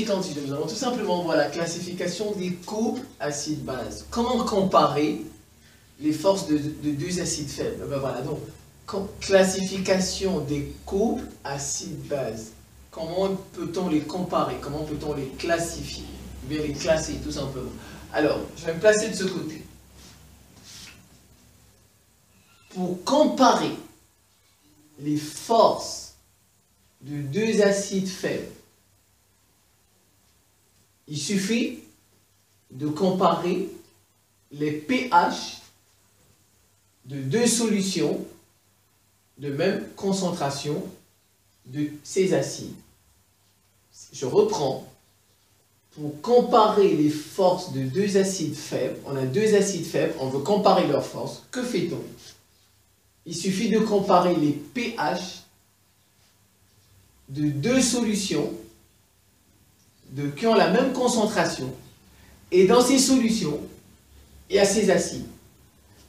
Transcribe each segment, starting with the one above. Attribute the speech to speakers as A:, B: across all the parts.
A: quantités, nous allons tout simplement voir la classification des couples acides-bases. Comment comparer les forces de deux acides faibles? Ben voilà, donc, classification des couples acides-bases. Comment peut-on les comparer? Comment peut-on les classifier? Bien les classer, tout simplement. Alors, je vais me placer de ce côté. Pour comparer les forces de deux acides faibles, il suffit de comparer les pH de deux solutions de même concentration de ces acides. Je reprends. Pour comparer les forces de deux acides faibles, on a deux acides faibles, on veut comparer leurs forces. Que fait-on? Il suffit de comparer les pH de deux solutions qui ont la même concentration. Et dans ces solutions, il y a ces acides.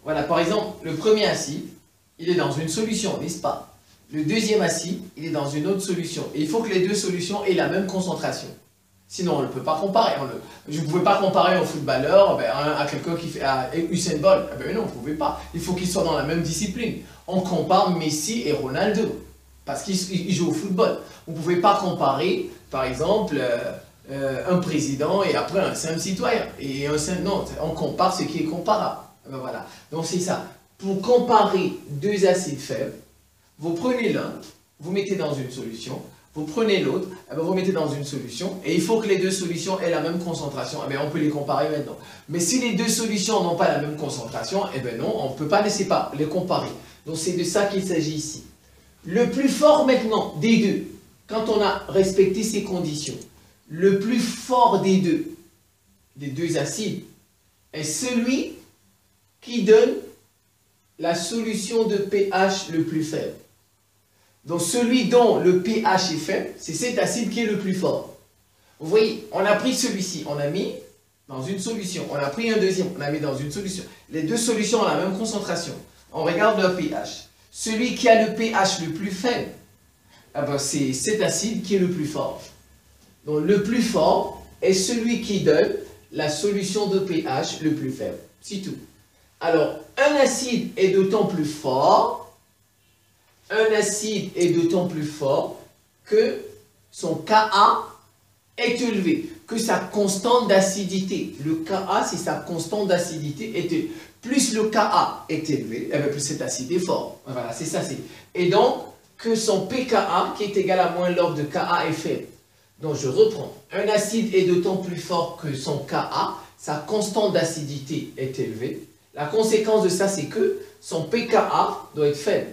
A: Voilà, par exemple, le premier acide, il est dans une solution, n'est-ce pas? Le deuxième acide, il est dans une autre solution. Et il faut que les deux solutions aient la même concentration. Sinon, on ne peut pas comparer. Je ne pouvais pas comparer un footballeur à quelqu'un qui fait à Usain Bolt. Non, vous ne pouvez pas. Il faut qu'ils soient dans la même discipline. On compare Messi et Ronaldo parce qu'ils jouent au football. Vous ne pouvez pas comparer, par exemple, un président et après un simple citoyen. Non, on compare ce qui est comparable. Voilà. Donc c'est ça. Pour comparer deux acides faibles, vous prenez l'un, vous mettez dans une solution. Vous prenez l'autre, vous mettez dans une solution, et il faut que les deux solutions aient la même concentration. On peut les comparer maintenant. Mais si les deux solutions n'ont pas la même concentration, non, on ne peut pas les comparer. Donc c'est de ça qu'il s'agit ici. Le plus fort maintenant des deux, quand on a respecté ces conditions, le plus fort des deux acides, est celui qui donne la solution de pH le plus faible. Donc celui dont le pH est faible, c'est cet acide qui est le plus fort. Vous voyez, on a pris celui-ci, on a mis dans une solution. On a pris un deuxième, on a mis dans une solution. Les deux solutions ont la même concentration. On regarde leur pH. Celui qui a le pH le plus faible, c'est cet acide qui est le plus fort. Donc le plus fort est celui qui donne la solution de pH le plus faible. C'est tout. Alors, un acide est d'autant plus fort que son Ka est élevé, que sa constante d'acidité. Le Ka, c'est sa constante d'acidité est élevée. Plus le Ka est élevé, plus cet acide est fort. Voilà, c'est ça. Et donc, que son pKa, qui est égal à moins log de Ka, est faible. Donc, je reprends. Un acide est d'autant plus fort que son Ka, sa constante d'acidité est élevée. La conséquence de ça, c'est que son pKa doit être faible.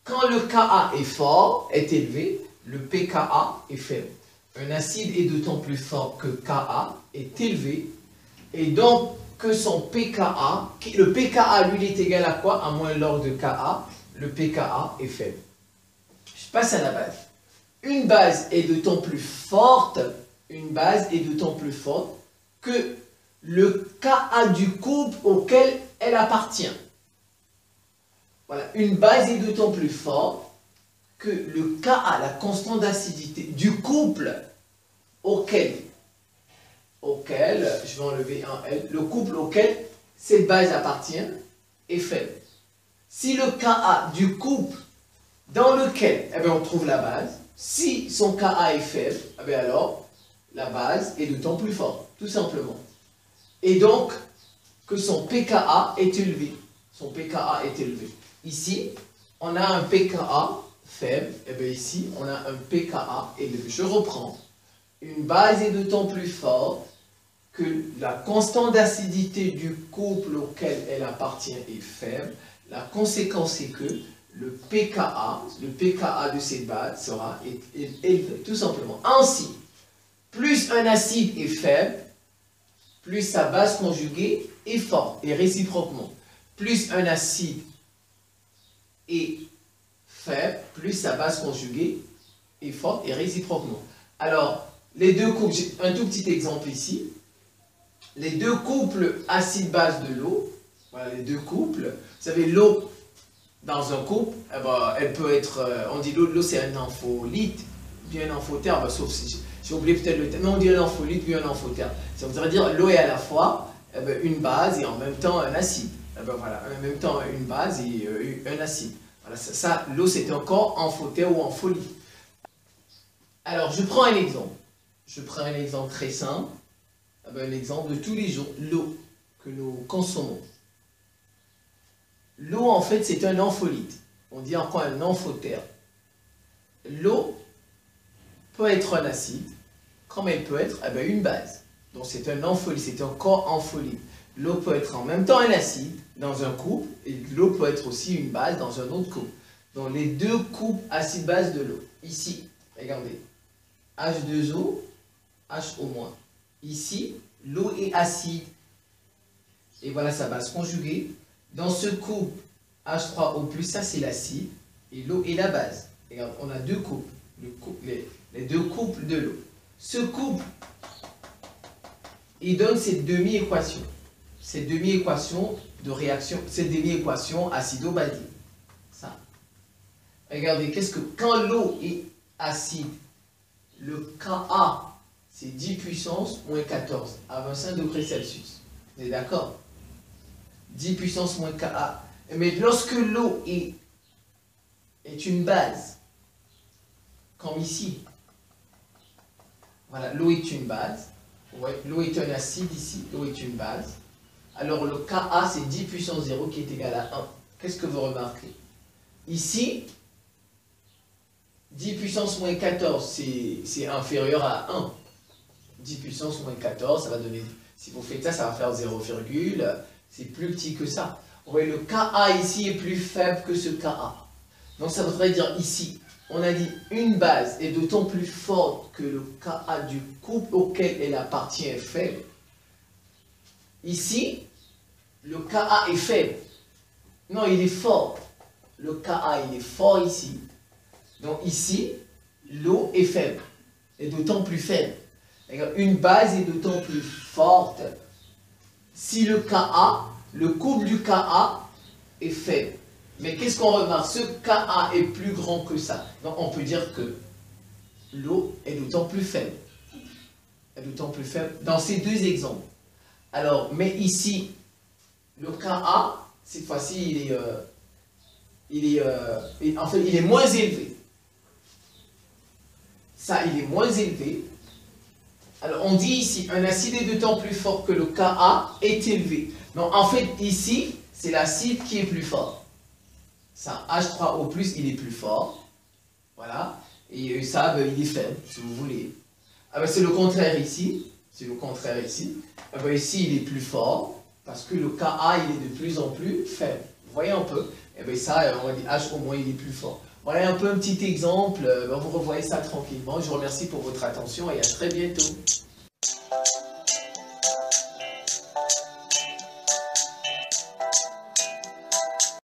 A: Quand le Ka est fort, est élevé, le pKa est faible. Un acide est d'autant plus fort que Ka est élevé, et donc que son pKa, le pKa lui est égal à quoi? À moins log de Ka, le pKa est faible. Je passe à la base. Une base est d'autant plus forte, que le Ka du couple auquel elle appartient. Voilà, une base est d'autant plus forte que le Ka, la constante d'acidité du couple auquel, je vais enlever un L, le couple auquel cette base appartient est faible. Si le Ka du couple dans lequel on trouve la base, si son Ka est faible, alors la base est d'autant plus forte, tout simplement. Et donc, que son pKa est élevé. Son pKa est élevé. Ici, on a un pKa faible, ici, on a un pKa élevé. Je reprends. Une base est d'autant plus forte que la constante d'acidité du couple auquel elle appartient est faible. La conséquence est que le pKa de cette base sera élevé, tout simplement. Ainsi, plus un acide est faible, plus sa base conjuguée est forte, et réciproquement. Plus un acide est faible, plus sa base conjuguée est forte, et réciproquement. Alors, les deux couples, j'ai un tout petit exemple ici. Les deux couples acide-base de l'eau, voilà les deux couples. Vous savez, l'eau, dans un couple, elle peut être, on dit l'eau c'est un ampholyte, bien un amphotère, sauf J'ai oublié peut-être le terme. Mais on dit un ampholyte puis un amphotherme. Ça voudrait dire l'eau est à la fois une base et en même temps un acide. Voilà, en même temps une base et un acide. Voilà, ça l'eau c'est encore amphotherme ou ampholyte. Alors, je prends un exemple. Je prends un exemple très simple. Un exemple de tous les jours, l'eau que nous consommons. L'eau, en fait, c'est un ampholyte. On dit encore un amphotherme. L'eau peut être un acide, comme elle peut être une base. Donc, c'est un ampholyte, c'est encore ampholyte. L'eau peut être en même temps un acide dans un couple, et l'eau peut être aussi une base dans un autre couple. Donc, les deux couples acide-base de l'eau. Ici, regardez. H2O, HO-. Ici, l'eau est acide. Et voilà sa base conjuguée. Dans ce couple H3O+, ça c'est l'acide. Et l'eau est la base. Regarde, on a deux couples. Les deux couples de l'eau. Ce couple, il donne cette demi-équation. Cette demi-équation de réaction, cette demi-équation acido-basique. Ça. Regardez, quand l'eau est acide, le Ka, c'est 10 puissance moins 14 à 25 degrés Celsius. Vous êtes d'accord? 10 puissance moins Ka. Mais lorsque l'eau est une base, comme ici, voilà, l'eau est une base, ouais, l'eau est un acide ici, l'eau est une base, alors le Ka c'est 10 puissance 0 qui est égal à 1. Qu'est-ce que vous remarquez? Ici, 10 puissance moins 14, c'est inférieur à 1. 10 puissance moins 14, ça va donner, si vous faites ça, ça va faire 0, c'est plus petit que ça. Vous voyez, le Ka ici est plus faible que ce Ka. Donc ça voudrait dire ici, on a dit une base est d'autant plus forte que le Ka du couple auquel elle appartient est faible. Ici, le Ka est faible. Non, il est fort. Le Ka, il est fort ici. Donc ici, l'eau est faible, est d'autant plus faible. Une base est d'autant plus forte si le Ka, le couple du Ka est faible. Mais qu'est-ce qu'on remarque? Ce Ka est plus grand que ça. Donc on peut dire que l'eau est d'autant plus faible. Est d'autant plus faible dans ces deux exemples. Alors, mais ici, le Ka, cette fois-ci, il est moins élevé. Ça, il est moins élevé. Alors, on dit ici, un acide est d'autant plus fort que le Ka est élevé. Donc, en fait, ici, c'est l'acide qui est plus fort. Ça, H3O+, il est plus fort. Voilà. Et ça, il est faible, si vous voulez. C'est le contraire ici. C'est le contraire ici. Ici, il est plus fort, parce que le Ka, il est de plus en plus faible. Vous voyez un peu? Ça, on dit H au moins, il est plus fort. Voilà un peu un petit exemple, vous revoyez ça tranquillement. Je vous remercie pour votre attention et à très bientôt.